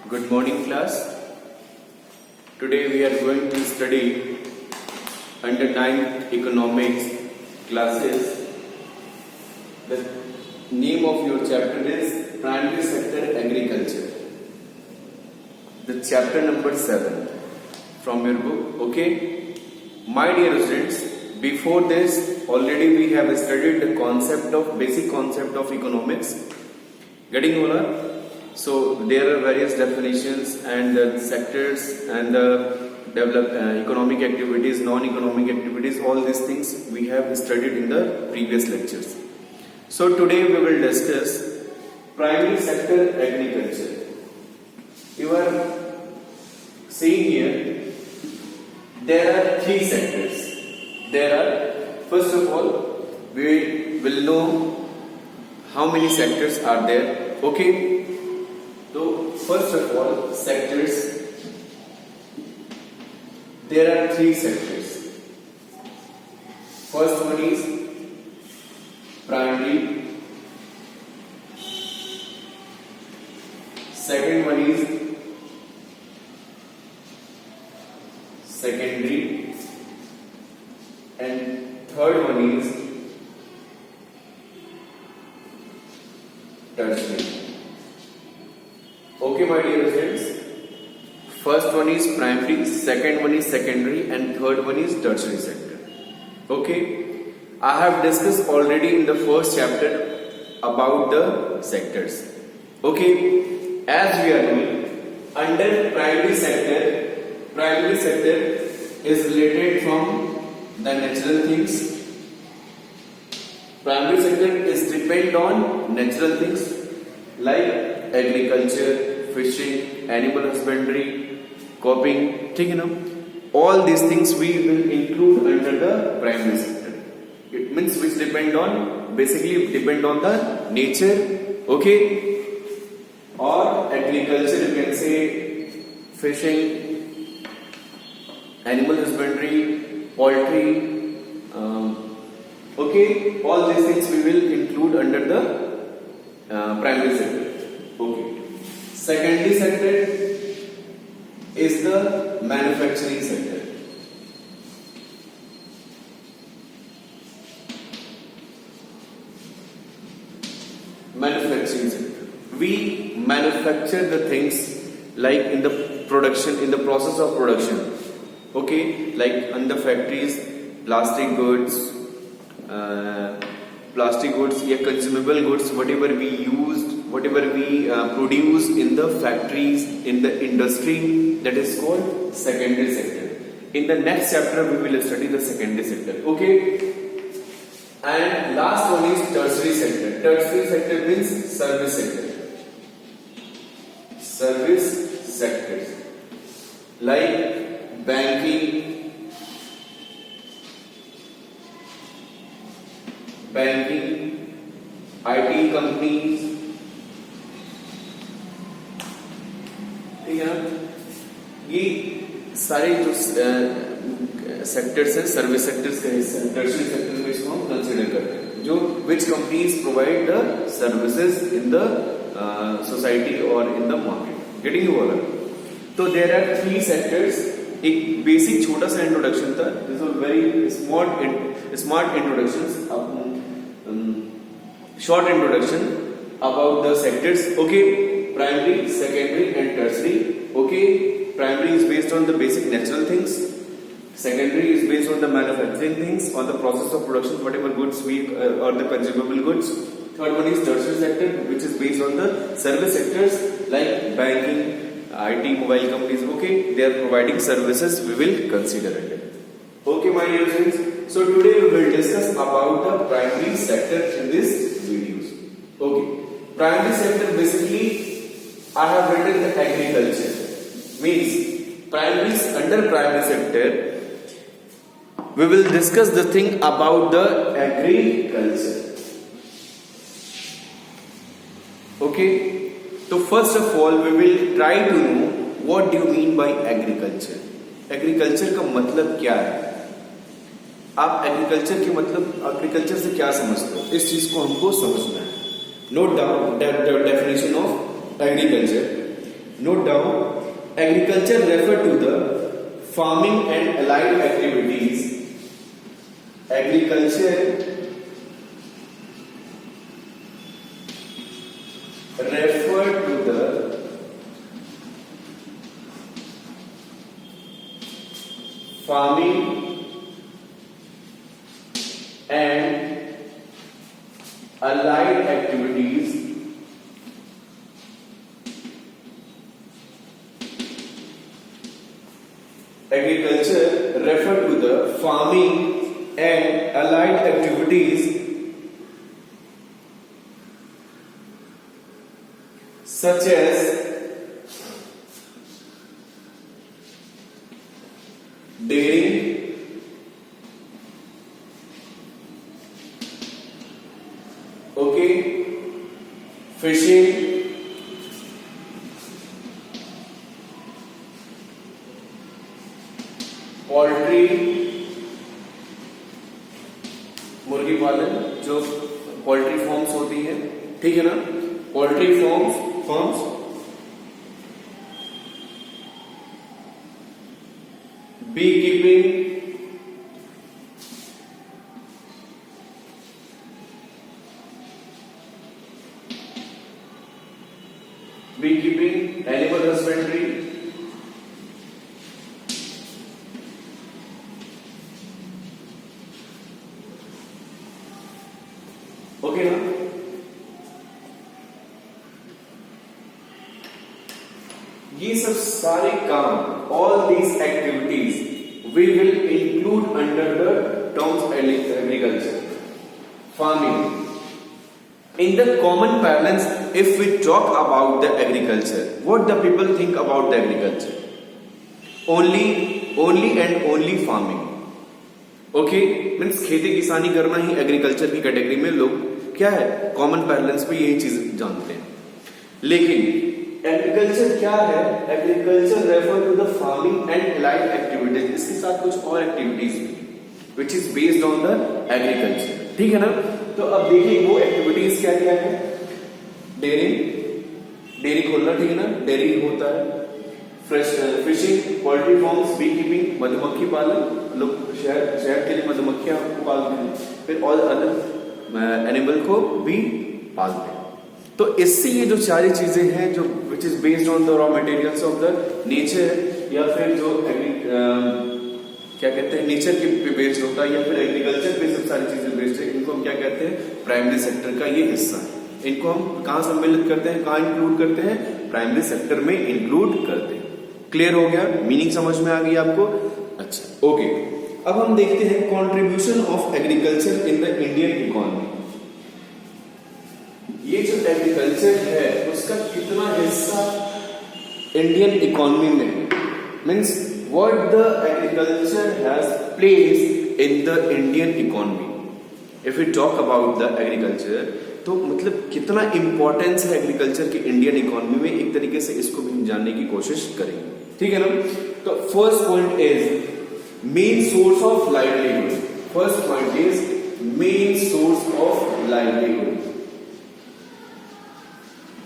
Good morning, class. Today we are going to study under 9th economics classes. The name of your chapter is Primary Sector Agriculture. The chapter number 7 from your book. Okay, my dear students, before this already we have studied the basic concept of economics. Getting over? So there are various definitions and the sectors and the economic activities, non-economic activities, all these things we have studied in the previous lectures. So today we will discuss primary sector agriculture. You are seeing here, there are 3 sectors. First of all, we will know how many sectors are there. Okay. So first of all, sectors, there are 3 sectors. First one is primary, second one is secondary, and third one is tertiary. Okay, my dear friends. First one is primary, second one is secondary, and third one is tertiary sector. Okay, I have discussed already in the first chapter about the sectors. Okay, as we are knowing, under primary sector is related from the natural things. Primary sector is depend on natural things like agriculture, fishing, animal husbandry, cropping, all these things we will include under the primary sector. It means which basically depend on the nature, okay, or agriculture, you can say fishing, animal husbandry, poultry, okay, all these things we will include under the primary sector. Okay. Secondary sector is the manufacturing sector. Manufacturing sector. We manufacture the things like in the production, in the process of production. Okay, like in the factories, plastic goods, consumable goods, whatever we produce in the factories, in the industry, that is called secondary sector. In the next chapter we will study the secondary sector. Okay, and last one is tertiary sector. Tertiary sector means service sectors like banking, IT companies, ये सारे जो sectors हैं, service sectors का हिस्सा, tertiary sector में इसको हम consider करते हैं, जो which companies provide the services in the society और in the market. Getting you all? तो देयर आर 3 सेक्टर्स. एक बेसिक छोटा सा इंट्रोडक्शन था. This was very smart introduction, short introduction about the sectors. Okay, primary, secondary, and tertiary. Okay, primary is based on the basic natural things. Secondary is based on the manufacturing things, on the process of production, whatever goods we or the consumable goods. Third one is tertiary sector, which is based on the service sectors like banking, IT, mobile companies. Okay, they are providing services. We will consider it. Okay, my dear friends. So today we will discuss about the primary sector in this videos. Okay, primary sector basically I have written the agriculture. Means under primary sector we will discuss the thing about the agriculture. Okay, so first of all we will try to know what do you mean by agriculture. Agriculture का मतलब क्या है? आप agriculture से क्या समझते हो, इस चीज को हमको समझना है. Note down the definition of agriculture. Note down, agriculture refer to the farming and allied activities. Agriculture refer to the farming and allied activities agriculture refer to the farming and allied activities such as dairying, okay, fishing, poultry, मुर्गी पालन, जो poultry forms होती है, ठीक है ना, poultry farms bee keeping, animal husbandry, okay ना। ये सब सारे काम, all these activities we will include under the terms agriculture, farming. In the common parlance, if we talk about the agriculture, what the people think about the agriculture? Only and only farming. Okay, means खेती किसानी करना ही agriculture की category में लोग क्या है, common पैरेलेंस पे यही चीज जानते हैं. लेकिन एग्रीकल्चर क्या है? Agriculture refer to the farming and allied activities. इसके साथ कुछ और एक्टिविटीज भी which is based on the agriculture. ठीक है ना. तो अब देखिए वो एक्टिविटीज क्या क्या है. डेयरी खोलना, ठीक है ना, डेयरी होता है. Fishing, poultry farms, bee keeping, मधुमक्खी पालन, लोग शहद के लिए मधुमक्खियां पालते हैं. फिर और अदर एनिमल को भी पालते हैं. तो इससे ये जो सारी चीजें हैं जो विच is based on the raw materials of the nature, या फिर जो क्या कहते हैं नेचर के बेस्ड होता है, या फिर एग्रीकल्चर पे सब सारी चीजें बेस्ड है, इनको हम क्या कहते हैं, प्राइमरी सेक्टर का ये हिस्सा है. इनको हम कहां सम्मिलित करते हैं, कहां इंक्लूड करते हैं, प्राइमरी सेक्टर में इंक्लूड करते हैं. क्लियर हो गया, मीनिंग समझ में आ गई आपको. अच्छा, ओके. अब हम देखते हैं contribution of agriculture in the Indian economy. ये जो एग्रीकल्चर है उसका कितना हिस्सा इंडियन इकोनॉमी में है, means what the agriculture has placed in the Indian economy. If we talk about the agriculture, तो मतलब कितना इंपॉर्टेंस है एग्रीकल्चर की इंडियन इकोनॉमी में, एक तरीके से इसको भी हम जानने की कोशिश करेंगे. ठीक है ना. तो first point is main source of livelihood. First point is main source of livelihood.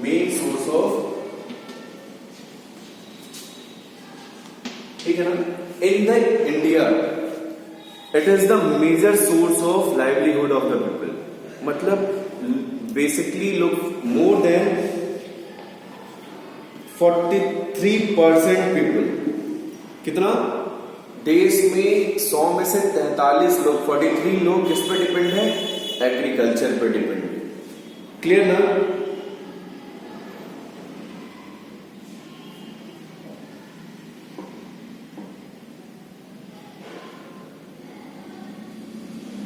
Main source of, ठीक है ना, in the India it is the major source of livelihood of the people. मतलब बेसिकली लोग more then 43% people, कितना, देश में 100 में से 43 लोग, 43 लोग किस पे डिपेंड है, एग्रीकल्चर पे डिपेंड है. क्लियर ना.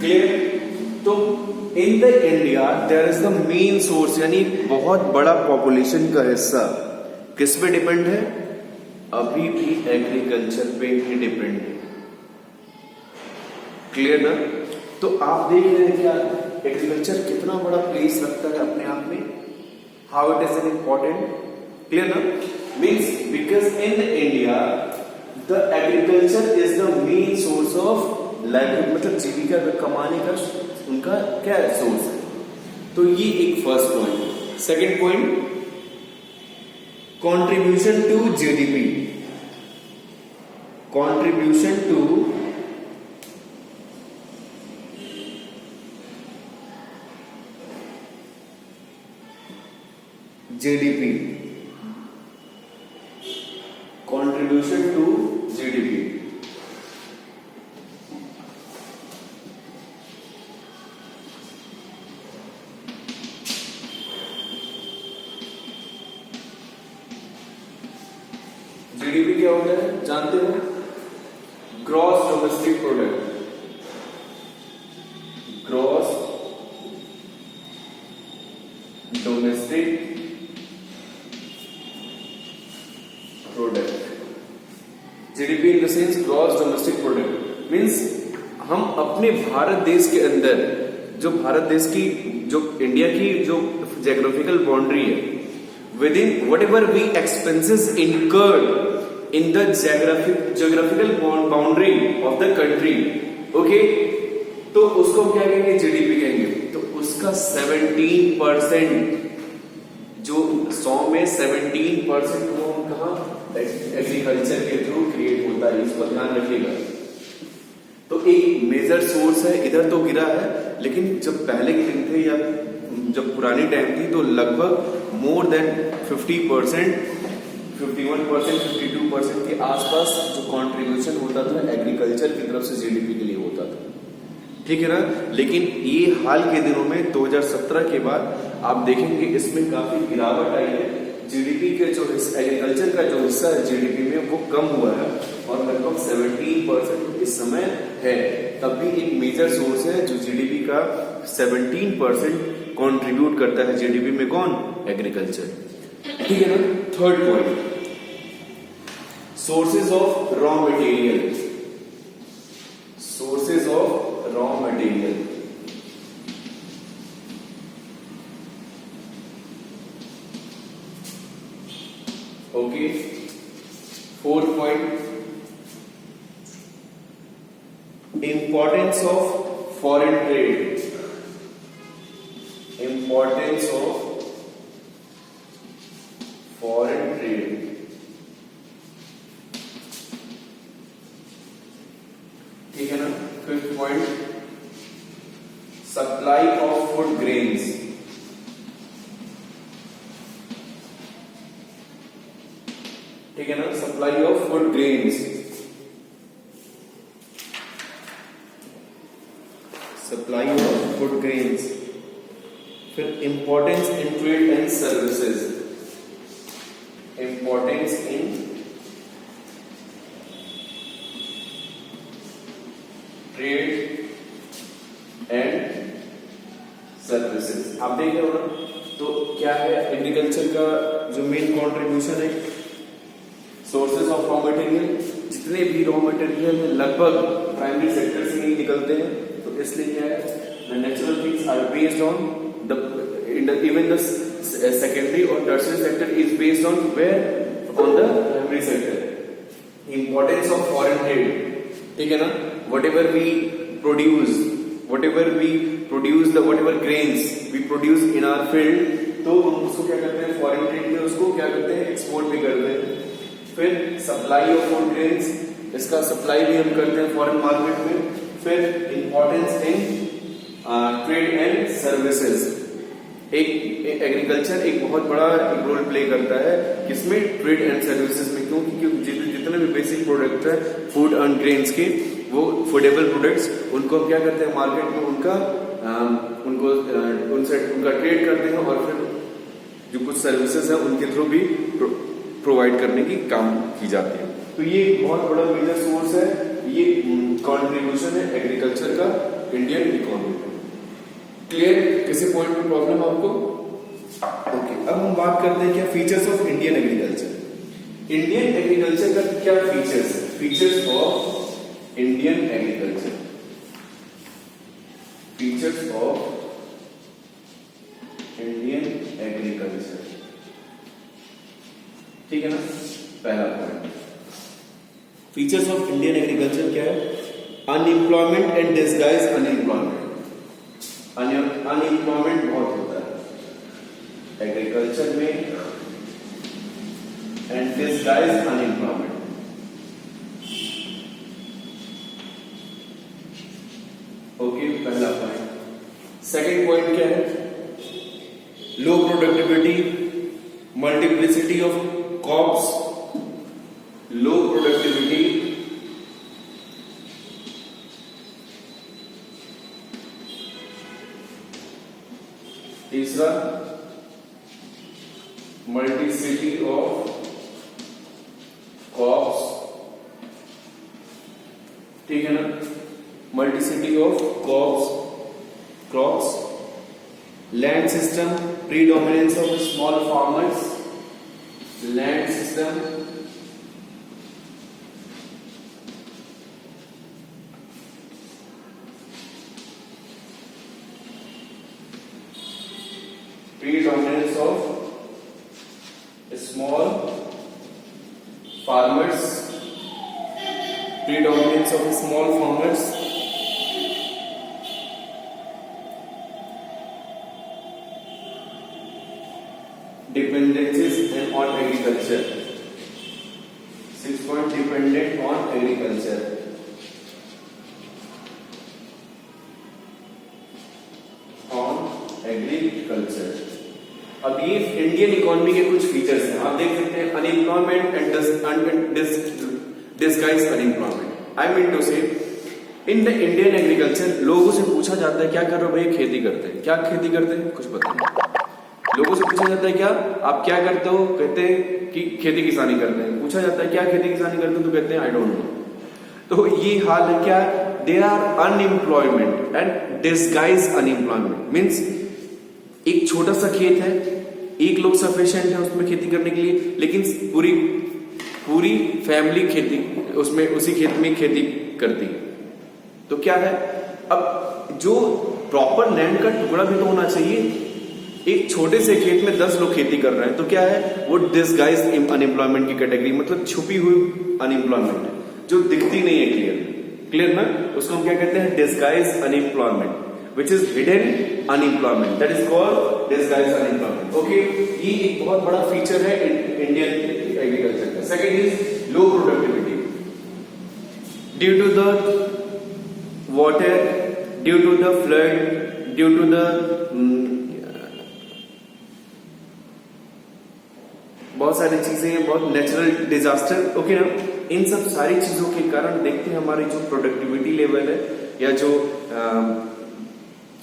क्लियर. तो in the India there is the main source, यानी बहुत बड़ा पॉपुलेशन का हिस्सा किस पे डिपेंड है, अभी भी एग्रीकल्चर पे ही डिपेंड है. क्लियर ना. तो आप देख रहे हैं क्या एग्रीकल्चर कितना बड़ा प्लेस रखता है अपने आप में, how it is an important. Clear ना. Means because in India the agriculture is the main source of livelihood, मतलब जीविका कमाने का उनका क्या सोर्स है. तो ये एक first point. Second point, contribution to GDP, contribution to GDP, contribution to GDP. GDP क्या होता है जानते हो? Gross domestic product, gross domestic product, GDP in the sense gross domestic product means हम अपने भारत देश के अंदर जो भारत देश की जो इंडिया की जो ज्योग्राफिकल बाउंड्री है, within whatever we expenses incurred in the geographical boundary of the country, okay, तो उसको क्या कहेंगे? जीडीपी कहेंगे। तो उसका 17% जो 100 में 17% वो कहाँ एग्रीकल्चर के थ्रू क्रिएट होता है, इसको ध्यान रखिएगा। तो एक मेजर सोर्स है, इधर तो गिरा है, लेकिन जब पहले के दिन थे या जब पुरानी टाइम थी तो लगभग मोर देन 50%, 51%, 52% के आसपास जो कंट्रीब्यूशन होता था एग्रीकल्चर की तरफ से जीडीपी के लिए होता था, ठीक है ना। लेकिन ये हाल के दिनों में 2017 के बाद आप देखेंगे इसमें काफी गिरावट आई है। जीडीपी के जो एग्रीकल्चर का जो हिस्सा है जीडीपी में वो कम हुआ है और लगभग 17% इस समय है। तब भी एक मेजर सोर्स है जो जीडीपी का 17% कंट्रीब्यूट करता है जीडीपी में, कौन? एग्रीकल्चर, ठीक है ना। Third point, sources of raw material, sources of raw material, okay. Fourth point, importance of foreign trade, importance of foreign trade, ठीक है ना। Fifth point, supply of food grains, ठीक है ना, supply of food grains, supply of food grains. फिर importance in trade and services, importance in trade and services. आप देख रहे हो ना, तो क्या है एग्रीकल्चर का जो मेन कंट्रीब्यूशन है, सोर्सेज ऑफ रॉ मटेरियल, जितने भी रॉ मटेरियल है लगभग प्राइमरी सेक्टर से ही निकलते हैं। तो इसलिए क्या है, the natural things are based on even the secondary or tertiary sector is based on where, on the primary sector. Importance of foreign trade, ठीक है ना। whatever we produce whatever grains we produce in our field, तो उसको क्या करते हैं, foreign trade में उसको क्या करते हैं, एक्सपोर्ट भी करते हैं। फिर सप्लाई ऑफ फूड ग्रेन्स, इसका सप्लाई भी हम करते हैं फॉरेन मार्केट में। फिर importance in trade and services, एक एग्रीकल्चर एक बहुत बड़ा रोल प्ले करता है किसमें, ट्रेड एंड सर्विसेज में। क्योंकि जितने भी बेसिक प्रोडक्ट है फूड एंड ग्रेन्स के, वो फूडेबल प्रोडक्ट्स, उनको हम क्या करते हैं मार्केट में उनसे ट्रेड करते हैं और फिर जो कुछ सर्विसेज है उनके थ्रू भी प्रोवाइड करने की काम की जाती है। तो ये बहुत बड़ा मेजर सोर्स है, ये कंट्रीब्यूशन है एग्रीकल्चर का इंडियन इकोनॉमी में। क्लियर? किसी पॉइंट में प्रॉब्लम आपको? ओके, अब हम बात करते हैं क्या features of Indian agriculture. Indian agriculture का क्या फीचर्स है? Features of Indian agriculture, features of Indian agriculture, ठीक है ना। पहला point, features of Indian agriculture क्या है? Unemployment and disguise unemployment. Unemployment बहुत होता है एग्रीकल्चर में, disguised unemployment. ओके, पहला पॉइंट। सेकंड पॉइंट क्या है? लो productivity, multiplicity of crops, low productivity, तीसरा मल्टीप्लिसिटी ऑफ कॉप्स, ठीक है ना, multiplicity of crops, land system, predominance of small farmers, land system, predominance of small farmers, predominance of small farmers, dependencies on agriculture, 6 point dependent on agriculture, अब ये Indian economy के कुछ features हैं, आप देख सकते हैं, unemployment and disguised unemployment. I mean to say in the Indian agriculture लोगों से पूछा जाता है क्या कर रहे हो भैया, खेती करते हैं। क्या खेती करते हैं? कुछ पता नहीं। लोगों से पूछा जाता है क्या आप क्या करते हो, कहते हैं कि खेती किसानी करते हैं। पूछा जाता है क्या खेती किसानी करते हो, तो कहते हैं आई डोंट नो। तो ये हाल है क्या, there are unemployment and disguised unemployment. Means एक छोटा सा खेत है, एक लोग सफिशिएंट है उसमें खेती करने के लिए, लेकिन पूरी फैमिली खेती उसमें उसी खेत में खेती करती है। तो क्या है, अब जो प्रॉपर लैंड का टुकड़ा भी तो होना चाहिए। एक छोटे से खेत में 10 लोग खेती कर रहे हैं, तो क्या है, वो डिस्गाइज्ड अनएम्प्लॉयमेंट की कैटेगरी, मतलब छुपी हुई अनएम्प्लॉयमेंट है जो दिखती नहीं है क्लियर ना, उसको हम क्या कहते हैं, disguised unemployment, which is hidden unemployment, that is called disguised unemployment. Okay, ये एक बहुत बड़ा फीचर है इंडियन एग्रीकल्चर का। Second is low productivity due to the water, due to the flood, due to the बहुत सारी चीजें हैं, बहुत नेचुरल डिजास्टर। ओके ना, इन सब सारी चीजों के कारण देखते हैं हमारी जो प्रोडक्टिविटी लेवल है या जो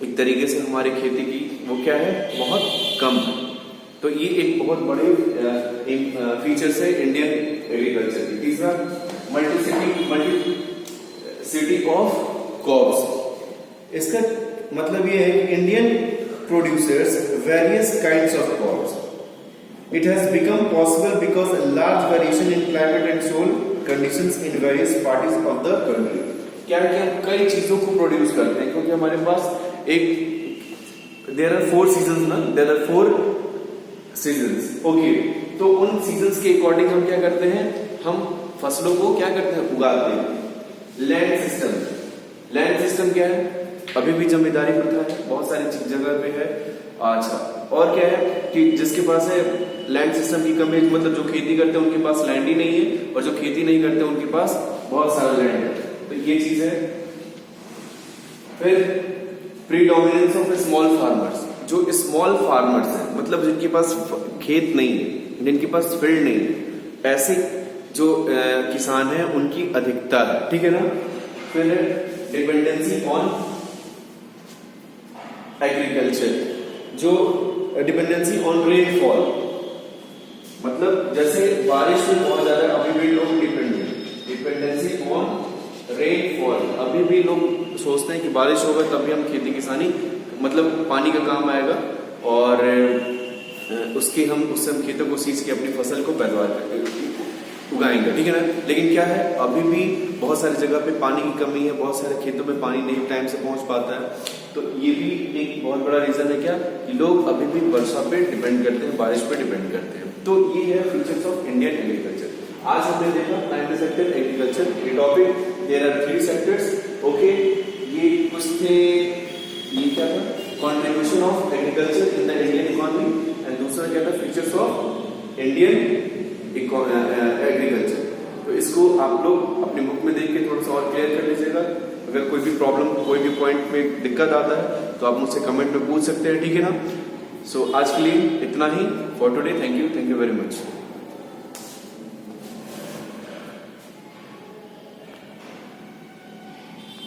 एक तरीके से हमारी खेती की वो क्या है, बहुत कम है। तो ये एक बहुत बड़े फीचर्स है इंडियन एग्रीकल्चर की। तीसरा मल्टीप्लिसिटी ऑफ क्रॉप्स। इसका मतलब ये है कि Indian producers various kinds of crops. It has become possible because a large variation in climate and soil conditions in various parties of the country. क्या कि हम कई चीजों को प्रोड्यूस करते हैं, क्योंकि हमारे पास देयर आर 4 सीजन्स ना, देयर आर 4 सीजन्स। ओके, तो उन सीजन्स के अकॉर्डिंग हम क्या करते हैं, हम फसलों को क्या करते हैं, उगाते हैं। लैंड सिस्टम क्या है, अभी भी जमींदारी प्रथा है, बहुत सारी जगह पे है। अच्छा, और क्या है कि जिसके पास है लैंड सिस्टम की कमी, मतलब जो खेती करते हैं उनके पास लैंड ही नहीं है, और जो खेती नहीं करते उनके पास बहुत सारा लैंड है। तो ये चीज है। फिर प्रीडोमिनेंस ऑफ स्मॉल फार्मर्स, जो स्मॉल फार्मर्स हैं, मतलब जिनके पास खेत नहीं है, जिनके पास फील्ड नहीं है, ऐसे जो किसान हैं उनकी अधिकता है, ठीक है ना। फिर डिपेंडेंसी ऑन एग्रीकल्चर, जो डिपेंडेंसी ऑन रेनफॉल, मतलब जैसे बारिश में बहुत ज्यादा अभी भी लोग डिपेंडेंसी ऑन रेनफॉल, अभी भी लोग सोचते हैं कि बारिश होगा तभी हम खेती किसानी, मतलब पानी का काम आएगा और उससे हम खेतों को सींच के अपनी फसल को पैदावार उगाएंगे, ठीक है ना। लेकिन क्या है, अभी भी बहुत सारी जगह पे पानी की कमी है, बहुत सारे खेतों में पानी नहीं टाइम से पहुंच पाता है। तो ये भी एक बहुत बड़ा रीजन है क्या, कि लोग अभी भी वर्षा पे डिपेंड करते हैं, बारिश पे डिपेंड करते हैं। तो ये है फीचर्स ऑफ इंडियन एग्रीकल्चर। आज हमने देखा प्राइमरी सेक्टर एग्रीकल्चर, ये topic, there are 3 sectors. Okay, ये कुछ थे, ये क्या था, contribution of agriculture in the Indian economy, and दूसरा क्या था, फीचर्स ऑफ इंडियन एग्रीकल्चर। तो इसको आप लोग अपनी बुक में देख के थोड़ा सा और क्लियर कर लीजिएगा। अगर कोई भी प्रॉब्लम, कोई भी पॉइंट में दिक्कत आता है तो आप मुझसे कमेंट में पूछ सकते हैं, ठीक है ना। सो आज के लिए इतना ही for today. Thank you very much.